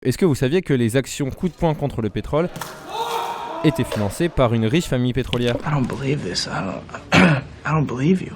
Est-ce que vous saviez que les actions coup de poing contre le pétrole étaient financées par une riche famille pétrolière? I don't believe this. I don't believe you.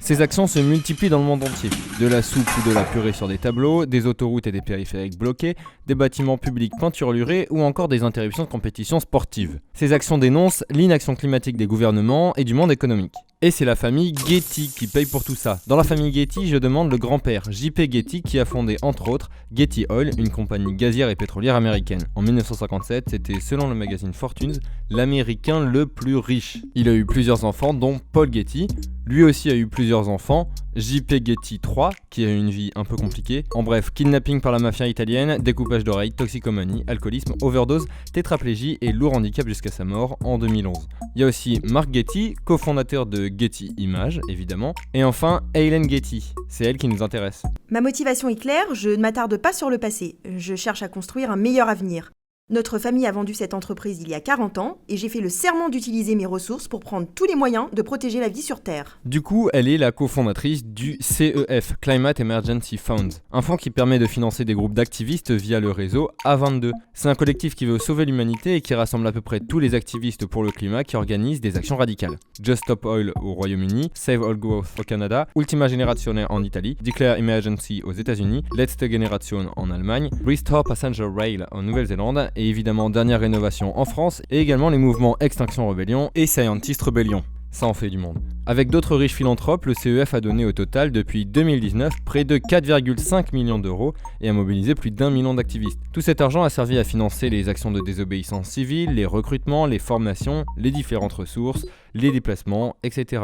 Ces actions se multiplient dans le monde entier. De la soupe ou de la purée sur des tableaux, des autoroutes et des périphériques bloqués, des bâtiments publics peinturlurés ou encore des interruptions de compétitions sportives. Ces actions dénoncent l'inaction climatique des gouvernements et du monde économique. Et c'est la famille Getty qui paye pour tout ça. Dans la famille Getty, je demande le grand-père, J.P. Getty, qui a fondé entre autres Getty Oil, une compagnie gazière et pétrolière américaine. En 1957, c'était selon le magazine Fortunes, l'américain le plus riche. Il a eu plusieurs enfants dont Paul Getty. Lui aussi a eu plusieurs enfants, J.P. Getty III, qui a eu une vie un peu compliquée. En bref, kidnapping par la mafia italienne, découpage d'oreilles, toxicomanie, alcoolisme, overdose, tétraplégie et lourd handicap jusqu'à sa mort en 2011. Il y a aussi Mark Getty, cofondateur de Getty Images, évidemment. Et enfin, Hélène Getty, c'est elle qui nous intéresse. Ma motivation est claire, je ne m'attarde pas sur le passé. Je cherche à construire un meilleur avenir. Notre famille a vendu cette entreprise il y a 40 ans et j'ai fait le serment d'utiliser mes ressources pour prendre tous les moyens de protéger la vie sur Terre. Du coup, elle est la cofondatrice du CEF, Climate Emergency Fund, un fonds qui permet de financer des groupes d'activistes via le réseau A22. C'est un collectif qui veut sauver l'humanité et qui rassemble à peu près tous les activistes pour le climat qui organisent des actions radicales. Just Stop Oil au Royaume-Uni, Save All Growth au Canada, Ultima Generazione en Italie, Declare Emergency aux États-Unis, Letzte Generation en Allemagne, Restore Passenger Rail en Nouvelle-Zélande et évidemment Dernière Rénovation en France et également les mouvements Extinction Rebellion et Scientist Rebellion. Ça en fait du monde. Avec d'autres riches philanthropes, le CEF a donné au total depuis 2019 près de 4,5 millions d'euros et a mobilisé plus d'1 million d'activistes. Tout cet argent a servi à financer les actions de désobéissance civile, les recrutements, les formations, les différentes ressources, les déplacements, etc.